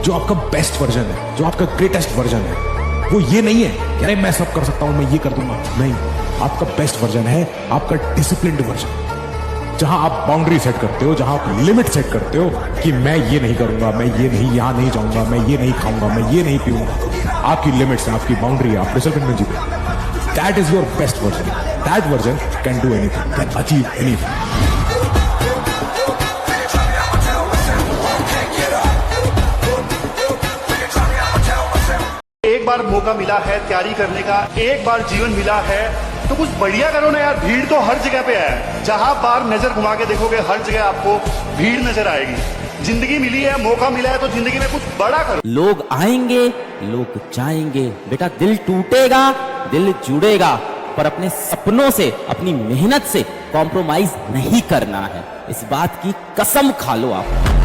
जो आपका best version है, जो आपका ग्रेटेस्ट वर्जन है, वो ये नहीं है कि अरे मैं सब कर सकता हूं, मैं ये कर दूंगा। नहीं, आपका बेस्ट वर्जन है आपका डिसिप्लिन्ड वर्जन, जहां आप बाउंड्री सेट करते हो, जहां आप लिमिट सेट करते हो कि मैं ये नहीं करूंगा, मैं ये नहीं, यहां नहीं जाऊंगा, मैं ये नहीं खाऊंगा, मैं ये नहीं पीऊंगा। आपकी लिमिट्स है, आपकी बाउंड्री है, आप डिसिप्लिन में जीते। That is your best version. That version can do anything, can achieve anything. एक बार मौका मिला है तैयारी करने का, एक बार जीवन मिला है तो कुछ बढ़िया करो ना यार। भीड़ तो हर जगह पे है, जहां बार नजर घुमा के देखोगे हर जगह आपको भीड़ नजर आएगी। जिंदगी मिली है, मौका मिला है तो जिंदगी में कुछ बड़ा करो। लोग आएंगे, लोग जाएंगे, बेटा दिल टूटेगा, दिल जुड़ेगा, पर अपने सपनों से, अपनी मेहनत से कॉम्प्रोमाइज नहीं करना है। इस बात की कसम खा लो आप।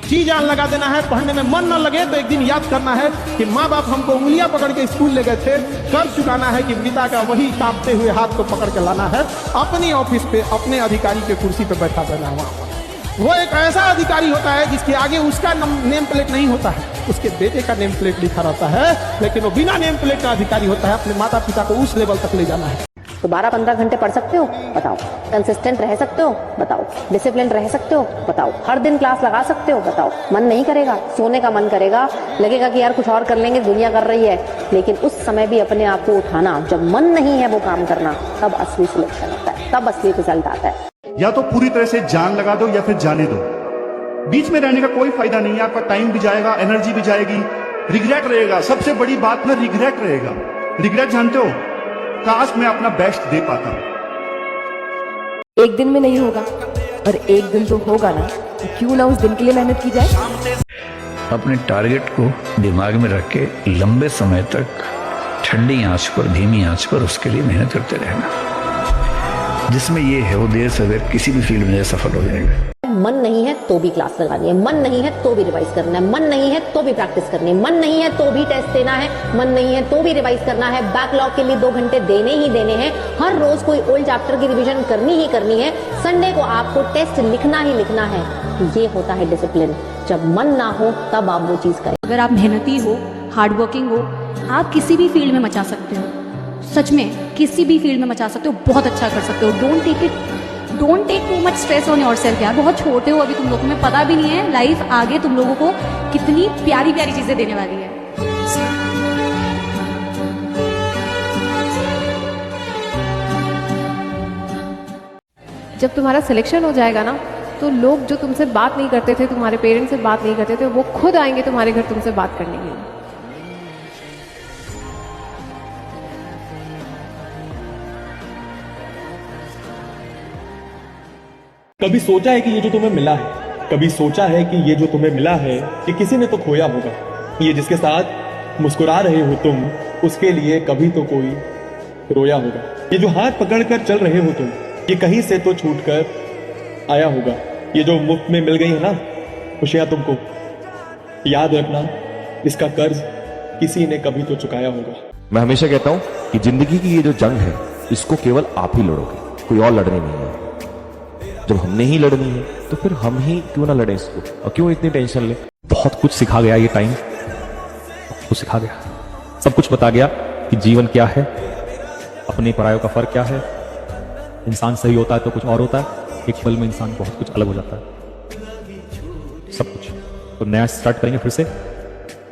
जी जान लगा देना है। पढ़ने में मन न लगे तो एक दिन याद करना है कि माँ बाप हमको उंगलियां पकड़ के स्कूल ले गए थे। कर्ज चुकाना है कि पिता का वही कांपते हुए हाथ को पकड़ के लाना है, अपनी ऑफिस पे अपने अधिकारी के कुर्सी पे बैठा देना है। वो एक ऐसा अधिकारी होता है जिसके आगे उसका नेम प्लेट नहीं होता है, उसके बेटे का नेम प्लेट लिखा रहता है, लेकिन वो बिना नेम प्लेट का अधिकारी होता है। अपने माता पिता को उस लेवल तक ले जाना है। तो 12-15 घंटे पढ़ सकते हो? बताओ। कंसिस्टेंट रह सकते हो? बताओ। डिसिप्लिन रह सकते हो? बताओ। हर दिन क्लास लगा सकते हो? बताओ। मन नहीं करेगा, सोने का मन करेगा, लगेगा कि यार कुछ और कर लेंगे, दुनिया कर रही है, लेकिन उस समय भी अपने आप को उठाना, जब मन नहीं है वो काम करना, तब असली सिलेक्शन होता है, तब असली रिजल्ट आता है। या तो पूरी तरह से जान लगा दो या फिर जाने दो। बीच में रहने का कोई फायदा नहीं है। आपका टाइम भी जाएगा, एनर्जी भी जाएगी, रिग्रेट रहेगा। सबसे बड़ी बात में रिग्रेट रहेगा। रिग्रेट जानते हो? काश मैं अपना बेस्ट दे पाता। एक दिन में नहीं होगा, पर एक दिन तो होगा ना, तो क्यों ना उस दिन के लिए मेहनत की जाए। अपने टारगेट को दिमाग में रख के लंबे समय तक ठंडी आंच पर, धीमी आंच पर उसके लिए मेहनत करते रहना। जिसमें ये है वो देर से देर किसी भी फील्ड में सफल हो जाएगा। मन नहीं है तो भी क्लास लगानी है, मन नहीं है तो भी रिवाइज करना है, मन नहीं है तो भी प्रैक्टिस करनी है, मन नहीं है तो भी टेस्ट देना है, मन नहीं है तो भी रिवाइज करना है। बैकलॉग के लिए 2 घंटे देने ही देने हैं। हर रोज कोई ओल्ड चैप्टर की रिवीजन करनी ही करनी है। संडे को आपको टेस्ट लिखना ही लिखना है। ये होता है डिसिप्लिन। जब मन ना हो तब आप वो चीज करें। अगर आप मेहनती हो, हार्डवर्किंग हो, आप किसी भी फील्ड में मचा सकते हो। सच में किसी भी फील्ड में मचा सकते हो, बहुत अच्छा कर सकते हो। Don't take too much stress on yourself यार। बहुत छोटे हो अभी तुम लोग, तुम्हें पता भी नहीं है लाइफ आगे तुम लोगों को कितनी प्यारी प्यारी चीजें देने वाली है। जब तुम्हारा सिलेक्शन हो जाएगा ना, तो लोग जो तुमसे बात नहीं करते थे, तुम्हारे पेरेंट्स से बात नहीं करते थे, वो खुद आएंगे तुम्हारे घर तुमसे बात करने के लिए। कभी सोचा है कि ये जो तुम्हें मिला है, कभी सोचा है कि ये जो तुम्हें मिला है कि किसी ने तो खोया होगा। ये जिसके साथ मुस्कुरा रहे हो तुम, उसके लिए कभी तो कोई रोया होगा। ये जो हाथ पकड़कर चल रहे हो तुम, ये कहीं से तो छूटकर आया होगा। ये जो मुफ्त में मिल गई है ना खुशियां तुमको, याद रखना इसका कर्ज किसी ने कभी तो चुकाया होगा। मैं हमेशा कहता हूं कि जिंदगी की ये जो जंग है, इसको केवल आप ही लड़ोगे, कोई और लड़ने नहीं है। जब हमने ही लड़नी है तो फिर हम ही क्यों ना लड़े इसको, और क्यों इतनी टेंशन ले। बहुत कुछ सिखा गया ये टाइम, कुछ सिखा गया, सब कुछ बता गया कि जीवन क्या है, अपने परायों का फर्क क्या है। इंसान सही होता है तो कुछ और होता है, एक पल में इंसान बहुत कुछ अलग हो जाता है, सब कुछ। तो नया स्टार्ट करेंगे फिर से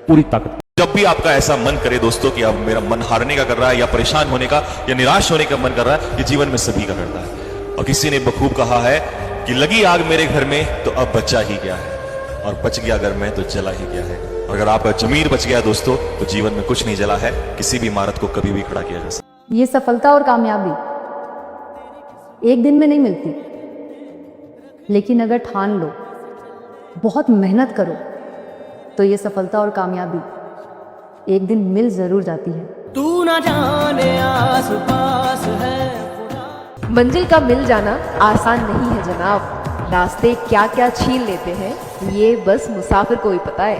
पूरी ताकत। जब भी आपका ऐसा मन करे दोस्तों कि अब मेरा मन हारने का कर रहा है, या परेशान होने का, या निराश होने का मन कर रहा है, ये जीवन में सभी का करता है। और किसी ने बखूब कहा है कि लगी आग मेरे घर में तो अब बचा ही क्या है, और बच गया घर में तो जला ही क्या है। और अगर आपका जमीर बच गया दोस्तों, तो जीवन में कुछ नहीं जला है, किसी भी इमारत को कभी भी खड़ा किया जा सकता। ये सफलता और कामयाबी एक दिन में नहीं मिलती, लेकिन अगर ठान लो, बहुत मेहनत करो, तो ये सफलता और कामयाबी एक दिन मिल जरूर जाती है। तू ना जाने आस पास है। मंजिल का मिल जाना आसान नहीं है जनाब, रास्ते क्या क्या छीन लेते हैं, ये बस मुसाफिर को ही पता है।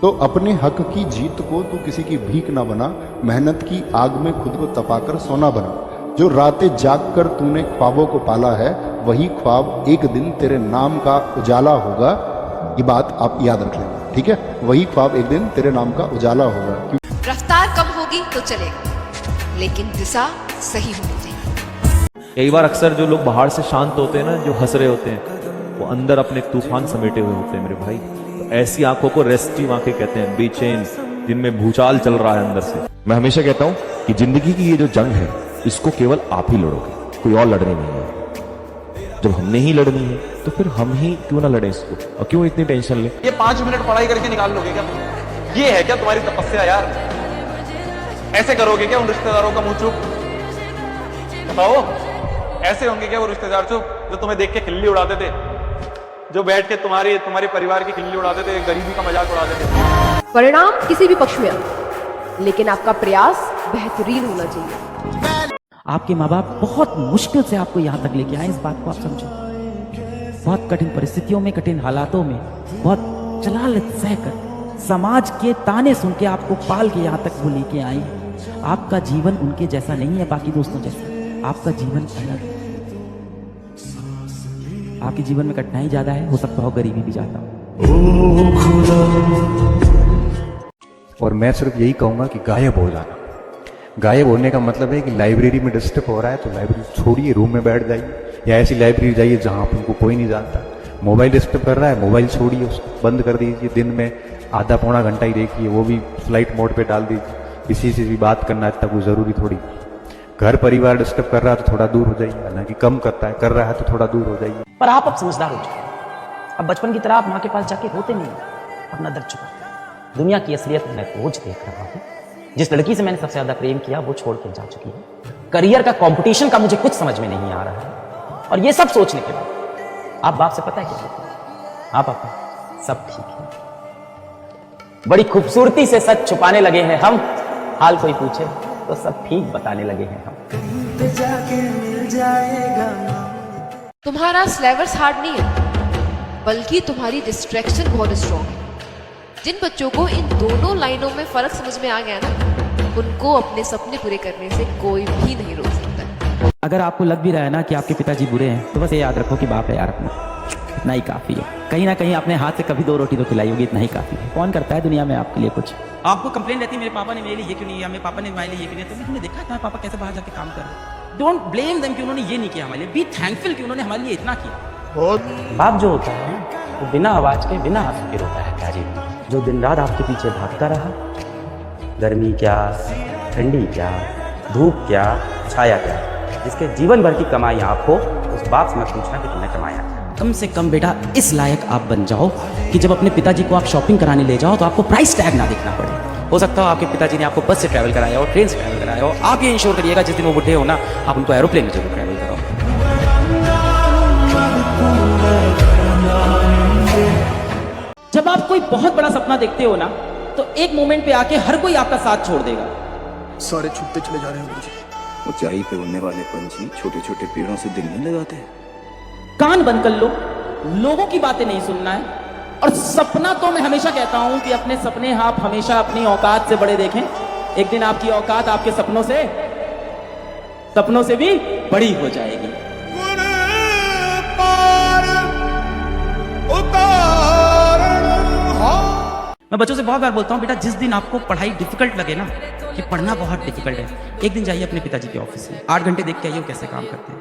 तो अपने हक की जीत को तू किसी की भीख ना बना, मेहनत की आग में खुद को तपाकर सोना बना। जो रातें जाग कर तूने ख्वाबों को पाला है, वही ख्वाब एक दिन तेरे नाम का उजाला होगा। ये बात आप याद रख लेना, ठीक है। वही ख्वाब एक दिन तेरे नाम का उजाला होगा। रफ्तार कम होगी तो चलेगा, लेकिन दिशा सही होनी चाहिए। कई बार अक्सर जो लोग बाहर से शांत होते हैं ना, जो हंस रहे होते हैं, वो अंदर अपने तूफान समेटे हुए होते हैं मेरे भाई। तो ऐसी आंखों को रेस्टिव आंखें कहते हैं, बेचैन, जिनमें भूचाल चल रहा है अंदर से। मैं हमेशा कहता हूं कि जिंदगी की ये जो जंग है, इसको केवल आप ही लड़ोगे, कोई और लड़ने नहीं है। जब हमने ही लड़नी है तो फिर हम ही क्यों ना लड़े इसको, और क्यों इतनी टेंशन ले। ये 5 मिनट पढ़ाई करके निकाल लोगे क्या? ये है क्या तुम्हारी तपस्या यार? ऐसे करोगे क्या उन रिश्तेदारों का मुंह चुप? बताओ, ऐसे होंगे क्या वो रिश्तेदार चुप जो तुम्हें देख के खिल्ली उड़ाते थे, जो बैठ के तुम्हारे परिवार की खिल्ली उड़ाते थे, गरीबी का मजाक उड़ाते थे? परिणाम किसी भी पक्ष में आए, लेकिन आपका प्रयास बेहतरीन होना चाहिए। आपके माँ बाप बहुत मुश्किल से आपको यहाँ तक लेके आए, इस बात को आप समझो। बहुत कठिन परिस्थितियों में, कठिन हालातों में, बहुत जलालत सहकर, समाज के ताने सुन के आपको पाल के यहाँ तक वो लेके आए। आपका जीवन उनके जैसा नहीं है, बाकी दोस्तों जैसा। आपका जीवन अलग है। आपके जीवन में कठिनाई ज्यादा है, हो सकता हो गरीबी भी ज्यादा हो। और मैं सिर्फ यही कहूंगा कि गायब हो जाना। गायब होने का मतलब है कि लाइब्रेरी में डिस्टर्ब हो रहा है तो लाइब्रेरी छोड़िए, रूम में बैठ जाइए, या ऐसी लाइब्रेरी जाइए जहां आप उनको कोई नहीं जानता। मोबाइल डिस्टर्ब कर रहा है, मोबाइल छोड़िए, उसको बंद कर दीजिए। दिन में आधा पौना घंटा ही देखिए, वो भी फ्लाइट मोड पे डाल दीजिए। किसी से भी बात करना इतना कोई ज़रूरी थोड़ी। घर परिवार डिस्टर्ब कर रहा है तो थोड़ा दूर हो जाइए, हालांकि कम कर रहा है तो थोड़ा दूर हो जाइए। पर आप अब समझदार हो चुके। अब बचपन की तरह आप माँ के पास जाके रोते नहीं, अपना दर्द छुपा। दुनिया की असलियत मैं रोज देख रहा हूँ। जिस लड़की से मैंने सबसे ज्यादा प्रेम किया वो छोड़ के जा चुकी है। करियर का कंपटीशन का मुझे कुछ समझ में नहीं आ रहा है। और ये सब सोचने के बाद आप बाप से पता है क्या कहते हैं? हाँ पापा, सब ठीक है। बड़ी खूबसूरती से सच छुपाने लगे हैं हम, हाल कोई पूछे तो सब ठीक बताने लगे हैं हम। तुम्हारा सिलेबस हार्ड नहीं है, बल्कि तुम्हारी डिस्ट्रैक्शन बहुत स्ट्रॉन्ग है। जिन बच्चों को इन दोनों लाइनों में फर्क समझ में आ गया ना, उनको अपने सपने पूरे करने से कोई भी नहीं रोक सकता। अगर आपको लग भी रहा है ना कि आपके पिताजी बुरे हैं, तो बस ये याद रखो कि बाप है यार अपना, इतना ही काफी है। कहीं ना कहीं अपने हाथ से कभी 2 रोटी तो खिलाई होगी, इतना ही काफी है। कौन करता है दुनिया में आपके लिए कुछ? आपको कंप्लेन रहती है मेरे पापा ने मेरे लिए ये क्यों नहीं किया, मेरे पापा ने हमारे लिए ये क्यों नहीं किया। तो तुमने देखा था पापा कैसे बाहर जाके काम कर रहे हैं। डोंट ब्लेम देम कि उन्होंने ये नहीं किया हमारे लिए, बी थैंकफुल कि उन्होंने हमारे लिए इतना किया। बाप जो होता है वो बिना आवाज के, बिना आंसू के रोता है प्यारी। जो दिन रात आपके पीछे भागता रहा, गर्मी क्या, ठंडी क्या, धूप क्या, छाया क्या, जिसके जीवन भर की कमाई आपको, उस बाप से मत पूछना कि तुमने कमाया। कम से कम बेटा इस लायक आप बन जाओ कि जब अपने पिताजी को आप शॉपिंग कराने ले जाओ तो आपको प्राइस टैग ना देखना पड़े। हो सकता हो आपके पिताजी ने आपको बस से ट्रैवल कराया हो, ट्रेन से ट्रैवल कराया हो। आप ये इंश्योर करिएगा जिस दिन वो बुढ़े हो ना, आप उनको एरोप्लेन में जरूर ट्रैवल कराओ। जब आप कोई बहुत बड़ा सपना देखते हो ना, तो एक मोमेंट पे आके हर कोई आपका साथ छोड़ देगा। सारे छूटते चले जा रहे हैं मुझे। ऊंचाई पे उड़ने वाले पंछी छोटे छोटे पेड़ों से दिल नहीं लगाते। कान बंद कर लो, लोगों की बातें नहीं सुनना है। और सपना तो मैं हमेशा कहता हूं कि अपने सपने आप हमेशा अपनी औकात से बड़े देखें। एक दिन आपकी औकात आपके सपनों से भी बड़ी हो जाएगी। मैं बच्चों से बहुत बार बोलता हूँ, बेटा जिस दिन आपको पढ़ाई डिफिकल्ट लगे ना, कि पढ़ना बहुत डिफिकल्ट है, एक दिन जाइए अपने पिताजी के ऑफिस में, 8 घंटे देख के आइए वो कैसे काम करते हैं,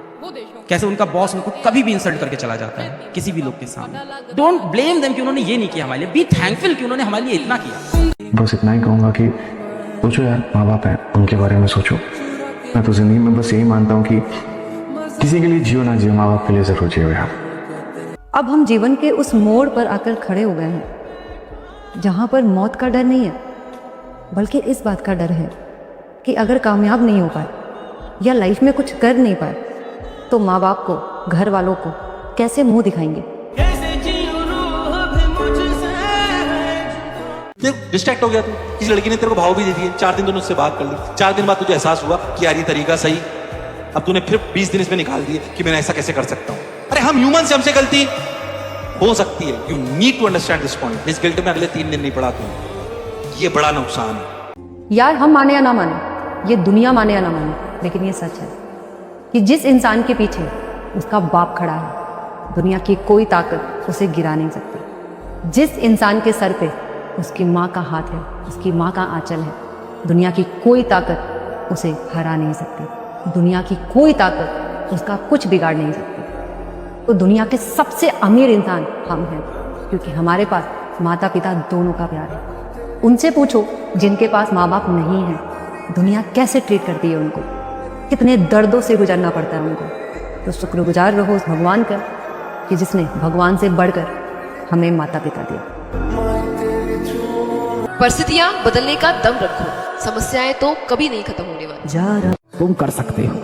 कैसे उनका बॉस उनको कभी भी इंसल्ट करके चला जाता है किसी भी लोग के सामने। डोंट ब्लेम देम कि उन्होंने ये नहीं किया हमारे लिए, बी थैंकफुल कि उन्होंने हमारे लिए इतना किया। बस इतना ही कहूंगा कि सोचो यार, माँ बाप है, उनके बारे में सोचो। मैं तो जिंदगी में बस यही मानता हूँ कि किसी के लिए जियो ना जियो, माँ बाप के लिए जरूर जियो यार। अब हम जीवन के उस मोड़ पर आकर खड़े हो गए हैं जहाँ पर मौत का डर नहीं है, बल्कि इस बात का डर है कि अगर कामयाब नहीं हो पाए या लाइफ में कुछ कर नहीं पाए तो माँ बाप को, घर वालों को कैसे मुंह दिखाएंगे। डिस्ट्रैक्ट हो गया तू, किसी लड़की ने तेरे को भाव भी दे दिए, 4 दिन तूने उससे बात कर ली, 4 दिन बाद तुझे एहसास हुआ कि यार ये तरीका सही, अब तूने फिर 20 दिन इसमें निकाल दिए कि मैं ऐसा कैसे कर सकता हूँ। अरे हम ह्यूमन से, हमसे गलती हो सकती है। You need to understand this point. इस गिल्ट में अगले 3 दिन नहीं पड़ा तू, ये बड़ा नुकसान है। यार हम माने या ना माने, ये दुनिया माने या ना माने, लेकिन ये सच है कि जिस इंसान के पीछे उसका बाप खड़ा है, दुनिया की कोई ताकत उसे गिरा नहीं सकती। जिस इंसान के सर पे उसकी माँ का हाथ है, उसकी माँ का आंचल है, दुनिया की कोई ताकत उसे हरा नहीं सकती, दुनिया की कोई ताकत उसका कुछ बिगाड़ नहीं सकती। तो दुनिया के सबसे अमीर इंसान हम हैं, क्योंकि हमारे पास माता पिता दोनों का प्यार है। उनसे पूछो जिनके पास माँ बाप नहीं है, दुनिया कैसे ट्रीट करती है उनको, कितने दर्दों से गुजरना पड़ता है उनको। तो शुक्रगुजार रहो उस भगवान का कि जिसने भगवान से बढ़कर हमें माता पिता दिया। परिस्थितियां बदलने का दम रखो, समस्याएं तो कभी नहीं खत्म होने वाली। तुम कर सकते हो,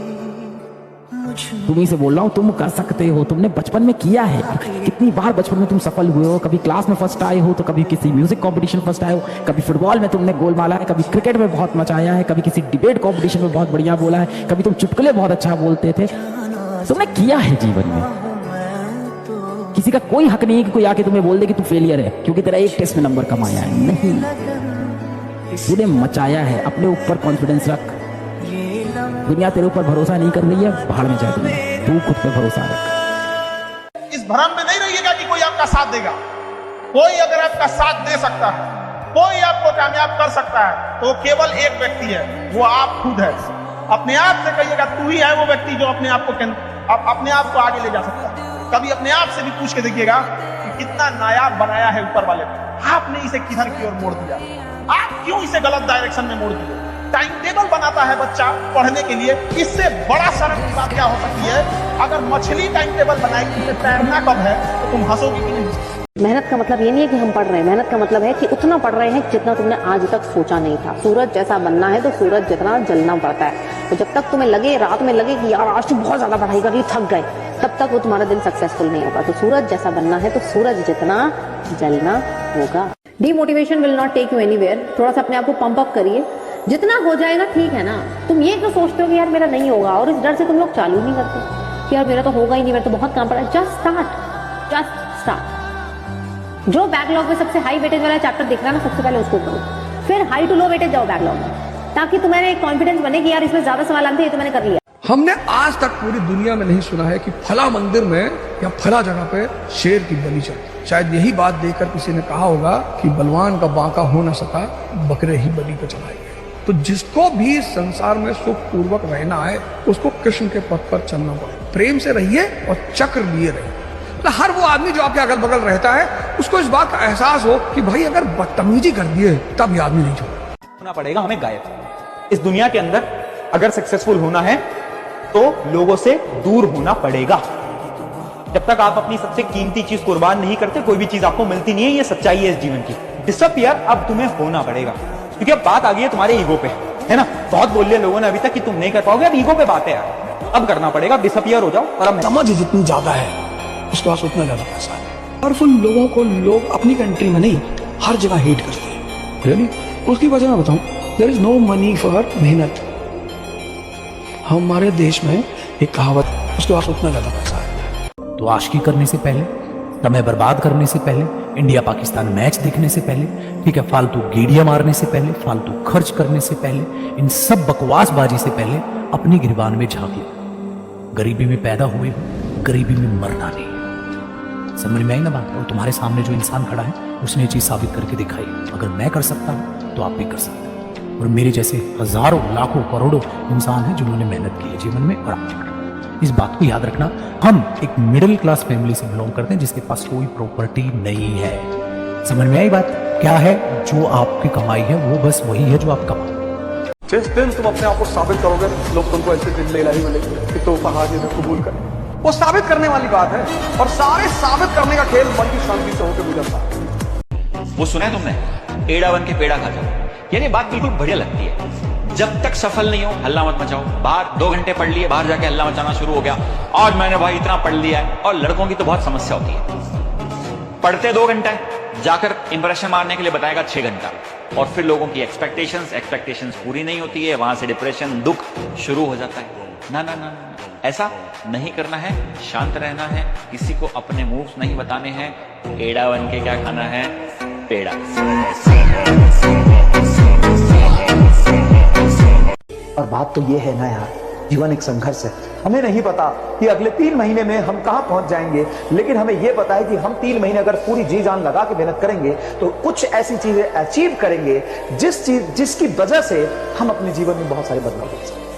तुम्ही से बोल रहा हूँ, तुम कर सकते हो। तुमने बचपन में किया है, कितनी बार बचपन में तुम सफल हुए हो। कभी क्लास में फर्स्ट आए हो, तो कभी किसी म्यूजिक कंपटीशन फर्स्ट आए हो, कभी फुटबॉल में तुमने गोल मारा है, कभी क्रिकेट में बहुत मचाया है, कभी किसी डिबेट कंपटीशन में बहुत बढ़िया बोला है, कभी तुम चुटकुले बहुत अच्छा बोलते थे। तुमने किया है जीवन में। किसी का कोई हक नहीं है कि कोई आके तुम्हें बोल दे कि तू फेलियर है क्योंकि तेरा एक टेस्ट में नंबर कम आया है। नहीं, तूने मचाया है। अपने ऊपर कॉन्फिडेंस रख। दुनिया तेरे ऊपर भरोसा नहीं कर रही है, भाड़ में जा दुनिया, तू खुद पे भरोसा रख। इस भ्रम में नहीं रहिएगा कि कोई आपका साथ देगा। कोई अगर आपका साथ दे सकता है, कोई आपको कामयाब कर सकता है, तो केवल एक व्यक्ति है, वो आप खुद है। अपने आप से कहिएगा तू ही है वो व्यक्ति जो अपने आप को आगे ले जा सकता है। कभी अपने आप से भी पूछ के देखिएगा कि कितना नायाब बनाया है ऊपर वाले ने। आपने इसे किधर की ओर मोड़ दिया, आप क्यों इसे गलत डायरेक्शन में मोड़ दिए। टाइम टेबल बनाता है बच्चा पढ़ने के लिए, इससे बड़ा शर्म की बात क्या हो सकती है। अगर मछली टाइम टेबल बनाएगी कि तैरना कब है, तो तुम हंसोगी कि नहीं। मेहनत का मतलब ये नहीं है कि हम पढ़ रहे हैं, मेहनत का मतलब है कि उतना पढ़ रहे हैं जितना तुमने आज तक सोचा नहीं था। सूरज जैसा बनना है तो सूरज जितना जलना पड़ता है। तो जब तक तुम्हें लगे, रात में लगे कि यार आज तो बहुत ज्यादा पढ़ाई कर रही, थक गए, तब तक वो तुम्हारा दिन सक्सेसफुल नहीं होगा। तो सूरज जैसा बनना है तो सूरज जितना जलना होगा। Demotivation will not take you anywhere. थोड़ा सा अपने आप को पंप अप करिए, जितना हो जाएगा ठीक है ना। तुम ये क्यों सोचते हो कि यार मेरा नहीं होगा, और इस डर से तुम लोग चालू नहीं करते कि यार मेरा तो होगा ही नहीं, मेरा तो बहुत काम पड़ा है। Just start. जो बैकलॉग में सबसे हाई वेटेज वाला चैप्टर दिख रहा है ना, सबसे पहले उसको करो, फिर हाई टू लो वेटेज जाओ बैकलॉग में, ताकि तुम्हारे एक कॉन्फिडेंस बने कि यार इसमें ज्यादा सवाल आते हैं, ये तो मैंने कर लिया। हमने आज तक पूरी दुनिया में नहीं सुना है कि फला मंदिर में या फला जगह पे शेर की बलि चढ़ती। शायद यही बात देखकर किसी ने कहा होगा कि बलवान का बांका हो न सका, बकरे ही बलि पे चढ़ाए गए। तो जिसको भी संसार में सुख पूर्वक रहना है, उसको कृष्ण के पथ पर चलना पड़ेगा। प्रेम से रहिए और चक्र लिए रहिए। हर वो आदमी जो आपके अगल बगल रहता है, उसको इस बात का एहसास हो कि भाई अगर बदतमीजी कर दिए तब ये आदमी नहीं छोड़ेगा। होना पड़ेगा हमें गायब। इस दुनिया के अंदर अगर सक्सेसफुल होना है तो लोगों से दूर होना पड़ेगा। जब तक आप अपनी सबसे कीमती चीज कुर्बान नहीं करते, कोई भी चीज आपको मिलती नहीं है। ये सच्चाई है इस जीवन की। डिसअपियर अब तुम्हें होना पड़ेगा, क्योंकि अब बात आ गई है तुम्हारे ईगो पे, है ना। बहुत बोल लिया लोगों ने अभी तक कि तुम नहीं कर पाओगे, अब ईगो पे बात है यार। अब करना पड़ेगा, डिसअपियर हो जाओ। और अब समझ जितनी ज्यादा है उसके पास उतना ज्यादा पैसा है। पावरफुल लोगों को लोग अपनी कंट्री में नहीं, हर जगह हेट करते हैं। रियली? उसकी वजह मैं बताऊं, there is no money for मेहनत। हमारे देश में एक कहावत, उसके पास उतना ज्यादा पैसा है। तो आशिकी करने से पहले, समय बर्बाद करने से पहले, इंडिया पाकिस्तान मैच देखने से पहले, ठीक है, फालतू गेड़ियां मारने से पहले, फालतू खर्च करने से पहले, इन सब बकवासबाजी से पहले अपनी गिरबान में झांक लो। गरीबी में पैदा हुए हो, गरीबी में मरना नहीं। समझ में आई ना बात? और तुम्हारे सामने जो इंसान खड़ा है, उसने ये चीज साबित करके दिखाई। अगर मैं कर सकता हूं तो आप भी कर सकते हैं। और मेरे जैसे हजारों, लाखों, करोड़ों इंसान हैं जिन्होंने मेहनत की है जीवन में, और आप भी। इस बात को याद रखना, हम एक मिडिल क्लास फैमिली से बिलोंग करते हैं जिसके पास कोई प्रॉपर्टी नहीं है। समझ में आई बात? क्या है जो आपकी कमाई है, वो बस वही है जो आप कमाओ। जिस दिन तुम अपने आप को साबित करोगे, लोग तुमको ऐसे दिन ले ही मिलेंगे कि तो कहा कबूल कर। वो साबित करने वाली बात है, और सारे साबित करने का खेल मन की शांति से होकर गुजरता है। वो सुना है तुमने, एड़ा बन के पेड़ा खा जाओ। यार ये बात बिल्कुल बढ़िया लगती है। जब तक सफल नहीं हो, हल्ला मत मचाओ। बाहर 2 घंटे पढ़ लिए, बाहर जाके हल्ला मचाना शुरू हो गया, आज मैंने भाई इतना पढ़ लिया है। और लड़कों की तो बहुत समस्या होती है, पढ़ते 2 घंटा, जाकर इंप्रेशन मारने के लिए बताएगा 6 घंटा। और फिर लोगों की एक्सपेक्टेशंस पूरी नहीं होती है, वहां से डिप्रेशन, दुख शुरू हो जाता है। ना ना ना, ऐसा नहीं करना है, शांत रहना है, किसी को अपने मूव्स नहीं बताने हैं। एड़ा बन के क्या खाना है? पेड़ा। और बात तो ये है ना यार जीवन एक संघर्ष है। हमें नहीं पता कि अगले 3 महीने में हम कहां पहुंच जाएंगे, लेकिन हमें यह पता है कि हम 3 महीने अगर पूरी जी जान लगा के मेहनत करेंगे तो कुछ ऐसी चीजें अचीव करेंगे जिसकी वजह से हम अपने जीवन में बहुत सारे बदलाव कर सकते हैं।